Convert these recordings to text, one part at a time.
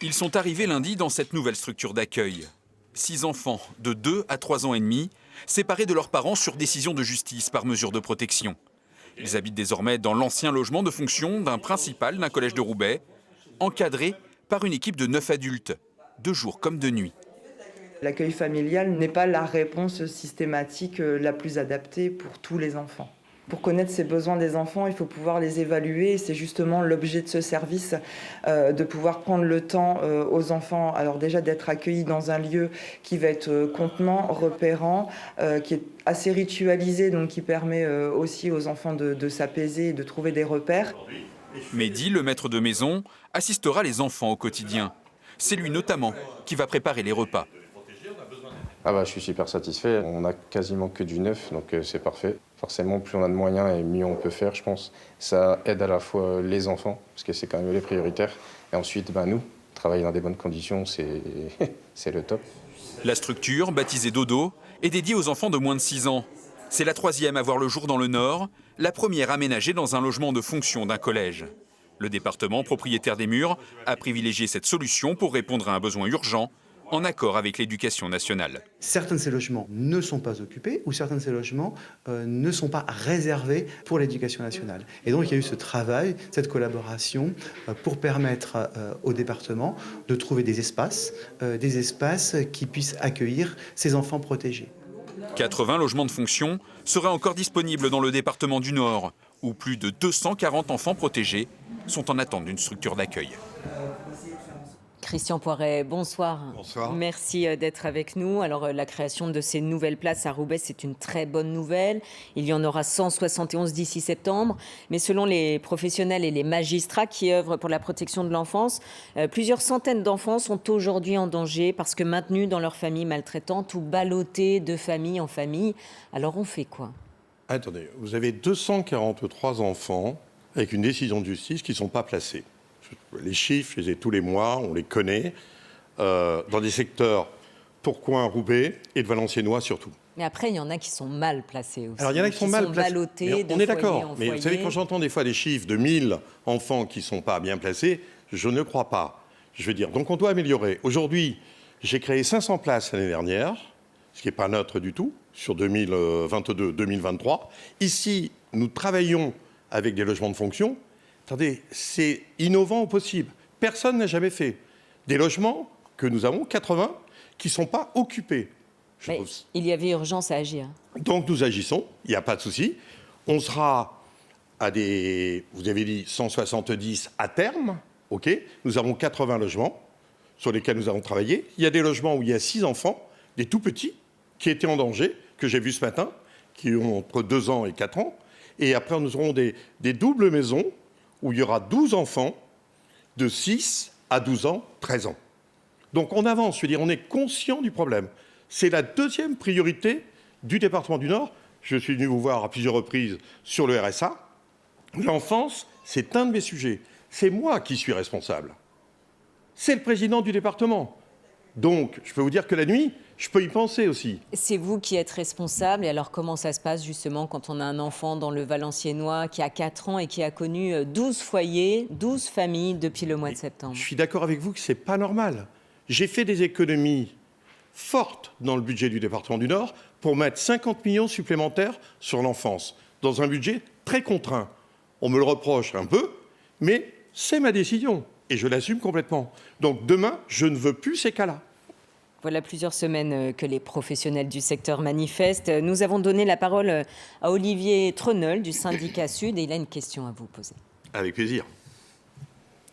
Ils sont arrivés lundi dans cette nouvelle structure d'accueil. 6 enfants de 2 à 3 ans et demi, séparés de leurs parents sur décision de justice par mesure de protection. Ils habitent désormais dans l'ancien logement de fonction d'un principal d'un collège de Roubaix, encadré par une équipe de 9 adultes, de jour comme de nuit. L'accueil familial n'est pas la réponse systématique la plus adaptée pour tous les enfants. Pour connaître ces besoins des enfants, il faut pouvoir les évaluer. C'est justement l'objet de ce service, de pouvoir prendre le temps aux enfants, alors déjà d'être accueillis dans un lieu qui va être contenant, repérant, qui est assez ritualisé, donc qui permet aussi aux enfants de s'apaiser et de trouver des repères. Mehdi, le maître de maison, assistera les enfants au quotidien. C'est lui notamment qui va préparer les repas. Je suis super satisfait. On a quasiment que du neuf, donc c'est parfait. Forcément, plus on a de moyens et mieux on peut faire, je pense. Ça aide à la fois les enfants, parce que c'est quand même les prioritaires. Et ensuite, nous, travailler dans des bonnes conditions, c'est c'est le top. La structure, baptisée Dodo, est dédiée aux enfants de moins de 6 ans. C'est la 3e à voir le jour dans le Nord, la première aménagée dans un logement de fonction d'un collège. Le département, propriétaire des murs, a privilégié cette solution pour répondre à un besoin urgent, en accord avec l'éducation nationale. Certains de ces logements ne sont pas occupés ou certains de ces logements ne sont pas réservés pour l'éducation nationale. Et donc il y a eu ce travail, cette collaboration pour permettre au département de trouver des espaces qui puissent accueillir ces enfants protégés. 80 logements de fonction seraient encore disponibles dans le département du Nord, où plus de 240 enfants protégés sont en attente d'une structure d'accueil. Christian Poiret, bonsoir. Bonsoir. Merci d'être avec nous. Alors, la création de ces nouvelles places à Roubaix, c'est une très bonne nouvelle. Il y en aura 171 d'ici septembre. Mais selon les professionnels et les magistrats qui œuvrent pour la protection de l'enfance, plusieurs centaines d'enfants sont aujourd'hui en danger parce que maintenus dans leur famille maltraitante ou ballottés de famille en famille. Alors, on fait quoi ? Attendez, vous avez 243 enfants avec une décision de justice qui ne sont pas placés. Les chiffres, je les ai tous les mois, on les connaît, dans des secteurs Tourcoing, Roubaix et de Valenciennois surtout. Mais après, il y en a qui sont mal placés aussi. Alors, il y en a qui sont mal placés. Ballottés On de est foyer d'accord. en Mais vous foyer. savez, quand j'entends des fois des chiffres de 1000 enfants qui ne sont pas bien placés, je ne crois pas. Je veux dire, donc on doit améliorer. Aujourd'hui, j'ai créé 500 places l'année dernière, ce qui n'est pas neutre du tout, sur 2022-2023. Ici, nous travaillons avec des logements de fonction. Attendez, c'est innovant au possible. Personne n'a jamais fait. Des logements que nous avons, 80, qui ne sont pas occupés. Mais il y avait urgence à agir. Donc nous agissons, il n'y a pas de souci. On sera à des, vous avez dit 170 à terme, ok. Nous avons 80 logements sur lesquels nous avons travaillé. Il y a des logements où il y a 6 enfants, des tout petits, qui étaient en danger, que j'ai vus ce matin, qui ont entre 2 ans et 4 ans. Et après, nous aurons des doubles maisons où il y aura 12 enfants de 6 à 12 ans, 13 ans. Donc on avance, je veux dire, on est conscient du problème. C'est la deuxième priorité du département du Nord. Je suis venu vous voir à plusieurs reprises sur le RSA. L'enfance, c'est un de mes sujets. C'est moi qui suis responsable. C'est le président du département. Donc, je peux vous dire que la nuit, je peux y penser aussi. C'est vous qui êtes responsable. Et alors, comment ça se passe justement quand on a un enfant dans le Valenciennois qui a 4 ans et qui a connu 12 foyers, 12 familles depuis le mois de septembre ? Je suis d'accord avec vous que ce n'est pas normal. J'ai fait des économies fortes dans le budget du département du Nord pour mettre 50 millions supplémentaires sur l'enfance, dans un budget très contraint. On me le reproche un peu, mais c'est ma décision et je l'assume complètement. Donc demain, je ne veux plus ces cas-là. Voilà plusieurs semaines que les professionnels du secteur manifestent. Nous avons donné la parole à Olivier Treneul du syndicat Sud et il a une question à vous poser. Avec plaisir.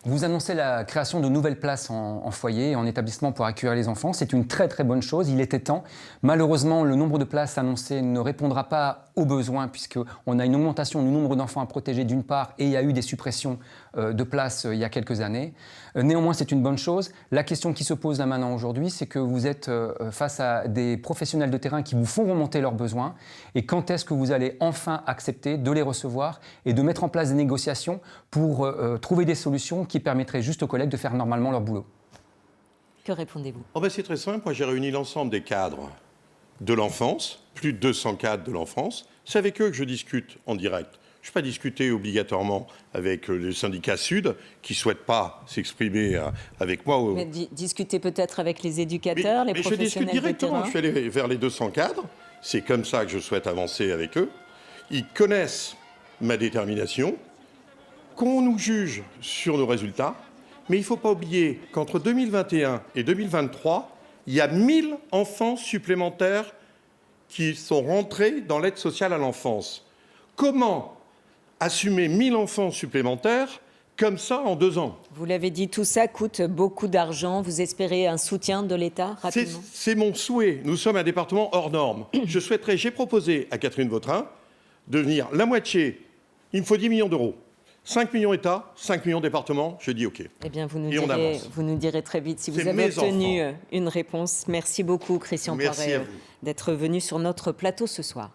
Vous annoncez la création de nouvelles places en foyer et en établissement pour accueillir les enfants. C'est une très très bonne chose, il était temps. Malheureusement, le nombre de places annoncées ne répondra pas aux besoins puisqu'on a une augmentation du nombre d'enfants à protéger d'une part et il y a eu des suppressions de places il y a quelques années. Néanmoins, c'est une bonne chose. La question qui se pose là maintenant aujourd'hui, c'est que vous êtes face à des professionnels de terrain qui vous font remonter leurs besoins. Et quand est-ce que vous allez enfin accepter de les recevoir et de mettre en place des négociations pour trouver des solutions qui permettraient juste aux collègues de faire normalement leur boulot ? Que répondez-vous ? C'est très simple. Moi, j'ai réuni l'ensemble des cadres de l'enfance, plus de 200 cadres de l'enfance. C'est avec eux que je discute en direct. Je ne vais pas discuter obligatoirement avec le syndicat Sud, qui ne souhaite pas s'exprimer avec moi. Mais discuter peut-être avec les éducateurs, les professionnels je discute directement, de je suis allé vers les 200 cadres, c'est comme ça que je souhaite avancer avec eux. Ils connaissent ma détermination, qu'on nous juge sur nos résultats, mais il ne faut pas oublier qu'entre 2021 et 2023, il y a 1000 enfants supplémentaires qui sont rentrés dans l'aide sociale à l'enfance. Comment assumer 1000 enfants supplémentaires comme ça en 2 ans? Vous l'avez dit, tout ça coûte beaucoup d'argent. Vous espérez un soutien de l'État rapidement? C'est mon souhait. Nous sommes un département hors norme. J'ai proposé à Catherine Vautrin de venir la moitié. Il me faut 10 millions d'euros. 5 millions État, 5 millions département, je dis OK. Eh bien, vous nous direz très vite si vous avez obtenu une réponse. Merci beaucoup, Christian Poiret, d'être venu sur notre plateau ce soir.